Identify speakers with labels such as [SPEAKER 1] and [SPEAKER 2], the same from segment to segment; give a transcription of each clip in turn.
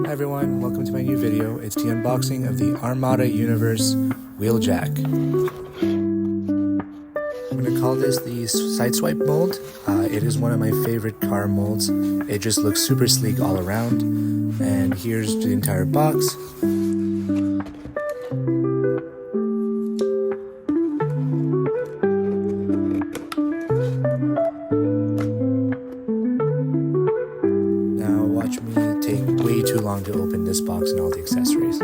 [SPEAKER 1] Hi everyone, welcome to my new video. It's the unboxing of the Armada Universe Wheeljack. I'm going to call this the Sideswipe mold. It is one of my favorite car molds. It just looks super sleek all around. And here's the entire box. Now watch me take way too long to open this box and all the accessories.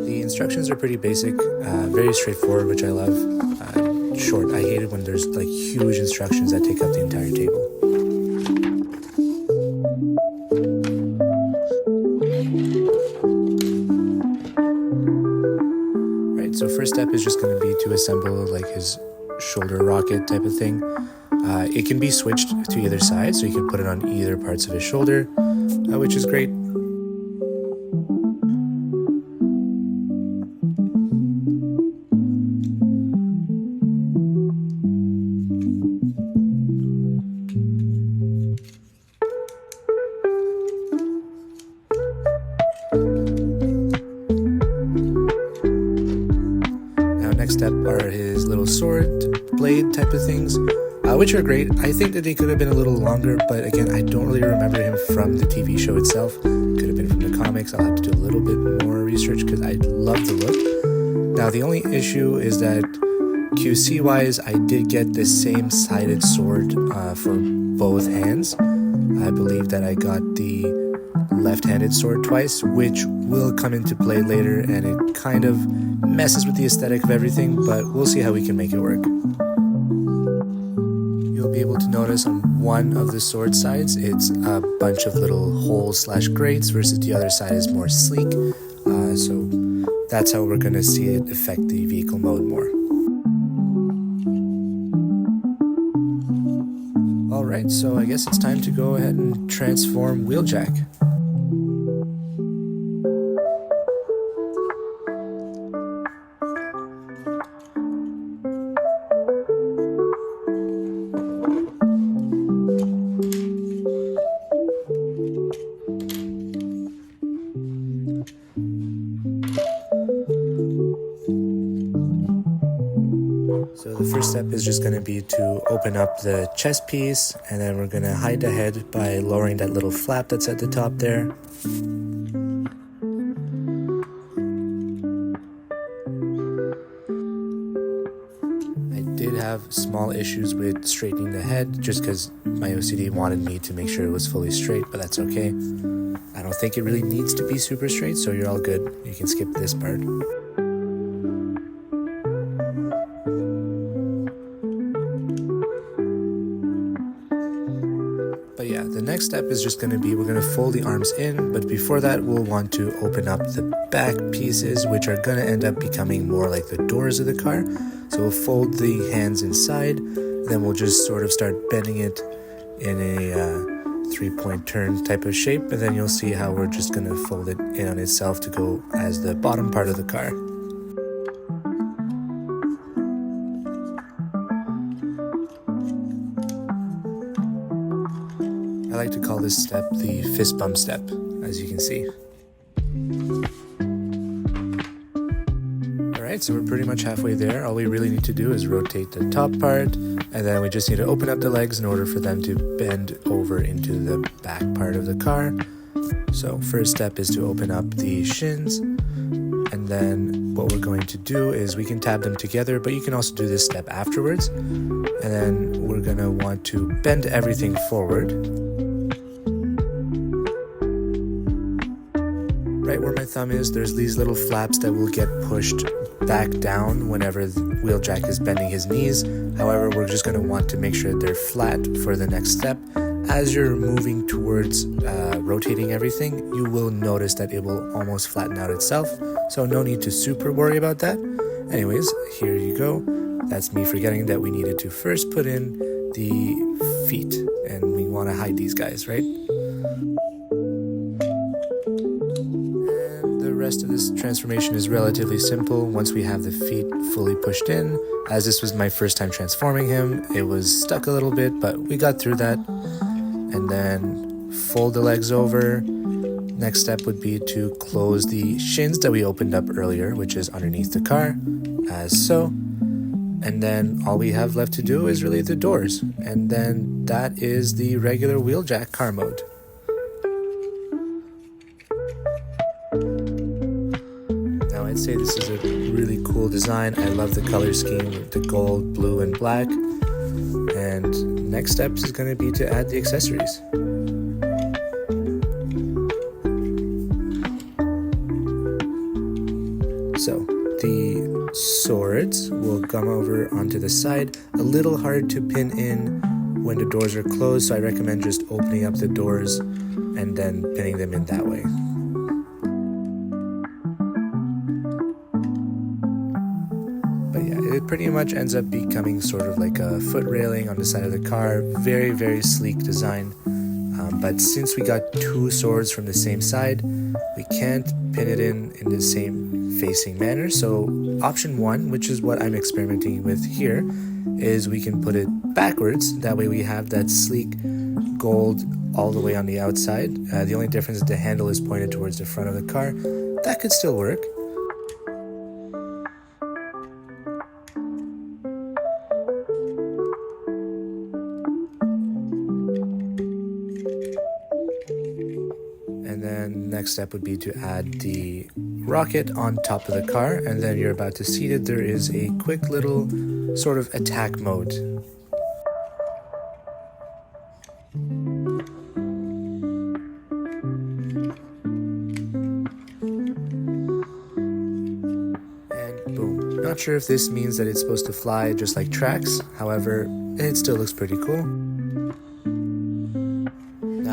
[SPEAKER 1] The instructions are pretty basic, very straightforward, which I love. Short. I hate it when there's like huge instructions that take up the entire table. Right, so first step is just going to be to assemble like his shoulder rocket type of thing. It can be switched to either side, so you can put it on either parts of his shoulder, which is great. Next step are his little sword blade type of things, which are great. I think that they could have been a little longer, but again, I don't really remember him from the TV show itself. Could have been from the comics. I'll have to do a little bit more research because I love the look. Now, the only issue is that QC wise, I did get the same sided sword for both hands. I believe that I got the left-handed sword twice, which will come into play later, and it kind of messes with the aesthetic of everything, but we'll see how we can make it work. You'll be able to notice on one of the sword sides it's a bunch of little holes / grates, versus the other side is more sleek, so that's how we're going to see it affect the vehicle mode more. Alright, so I guess it's time to go ahead and transform Wheeljack. So the first step is just going to be to open up the chest piece, and then we're going to hide the head by lowering that little flap that's at the top there. I did have small issues with straightening the head just because my OCD wanted me to make sure it was fully straight, but that's okay. I don't think it really needs to be super straight, so you're all good. You can skip this part. But yeah, the next step is just going to be, we're going to fold the arms in, but before that we'll want to open up the back pieces, which are going to end up becoming more like the doors of the car. So we'll fold the hands inside, then we'll just sort of start bending it in a three-point turn type of shape, and then you'll see how we're just going to fold it in on itself to go as the bottom part of the car. I like to call this step the fist bump step, as you can see. Alright, so we're pretty much halfway there. All we really need to do is rotate the top part, and then we just need to open up the legs in order for them to bend over into the back part of the car. So first step is to open up the shins, and then what we're going to do is we can tab them together, but you can also do this step afterwards. And then we're going to want to bend everything forward. Right where my thumb is, there's these little flaps that will get pushed back down whenever the Wheeljack is bending his knees. However, we're just going to want to make sure they're flat for the next step. As you're moving towards rotating everything, you will notice that it will almost flatten out itself, so no need to super worry about that. Anyways, here you go. That's me forgetting that we needed to first put in the feet, and we want to hide these guys, right? And the rest of this transformation is relatively simple. Once we have the feet fully pushed in, as this was my first time transforming him, it was stuck a little bit, but we got through that. And then fold the legs over. Next step would be to close the shins that we opened up earlier, which is underneath the car, as so. And then all we have left to do is really the doors. And then that is the regular Wheeljack car mode. Now I'd say this is a really cool design. I love the color scheme with the gold, blue, and black. And next step is going to be to add the accessories. So the swords will come over onto the side. A little hard to pin in when the doors are closed, so I recommend just opening up the doors and then pinning them in that way. But yeah, it pretty much ends up becoming sort of like a foot railing on the side of the car. Very, very sleek design. But since we got two swords from the same side, we can't pin it in the same facing manner. So option one, which is what I'm experimenting with here, is we can put it backwards. That way we have that sleek gold all the way on the outside. The only difference is the handle is pointed towards the front of the car. That could still work. And then next step would be to add the rocket on top of the car, and then you're about to seat it. There is a quick little sort of attack mode. And boom. Not sure if this means that it's supposed to fly just like tracks, however, it still looks pretty cool.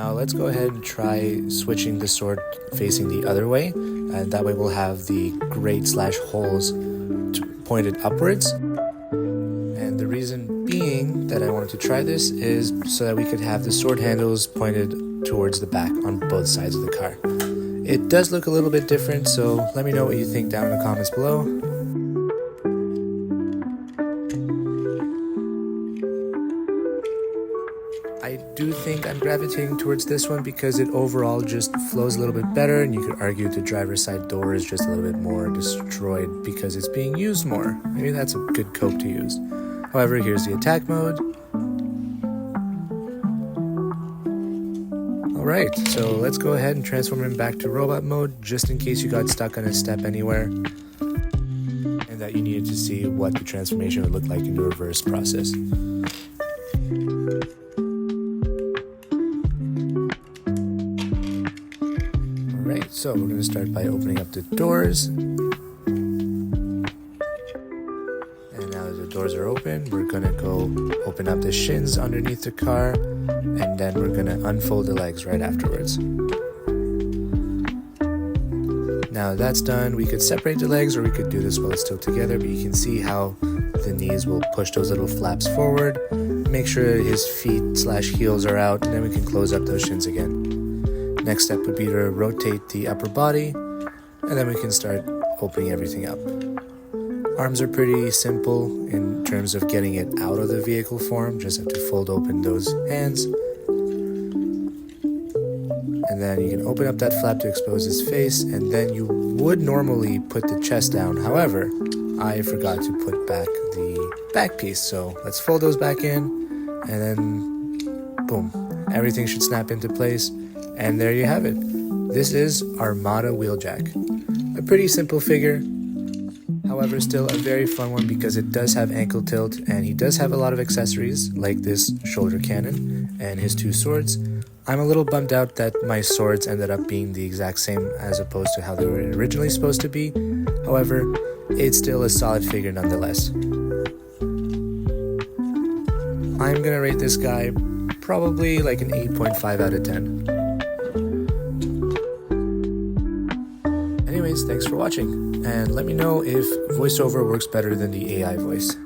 [SPEAKER 1] Now let's go ahead and try switching the sword facing the other way, and that way we'll have the grate / holes pointed upwards. And the reason being that I wanted to try this is so that we could have the sword handles pointed towards the back on both sides of the car. It does look a little bit different, so let me know what you think down in the comments below. I do think I'm gravitating towards this one because it overall just flows a little bit better, and you could argue the driver's side door is just a little bit more destroyed because it's being used more. Maybe that's a good cope to use. However, here's the attack mode. Alright, so let's go ahead and transform him back to robot mode just in case you got stuck on a step anywhere and that you needed to see what the transformation would look like in the reverse process. Alright, so we're going to start by opening up the doors. And now that the doors are open, we're going to go open up the shins underneath the car, and then we're going to unfold the legs right afterwards. Now that's done, we could separate the legs or we could do this while it's still together, but you can see how the knees will push those little flaps forward. Make sure his feet / heels are out, and then we can close up those shins again. Next step would be to rotate the upper body, and then we can start opening everything up. Arms are pretty simple in terms of getting it out of the vehicle form, just have to fold open those hands. and then you can open up that flap to expose his face, and then you would normally put the chest down. However, I forgot to put back the back piece, so let's fold those back in, and then boom, everything should snap into place, and there you have it. This is Armada Wheeljack. A pretty simple figure, however still a very fun one because it does have ankle tilt, and he does have a lot of accessories like this shoulder cannon and his 2 swords. I'm a little bummed out that my swords ended up being the exact same as opposed to how they were originally supposed to be. However, it's still a solid figure nonetheless. I'm gonna rate this guy probably like an 8.5 out of 10. Anyways, thanks for watching, and let me know if voiceover works better than the AI voice.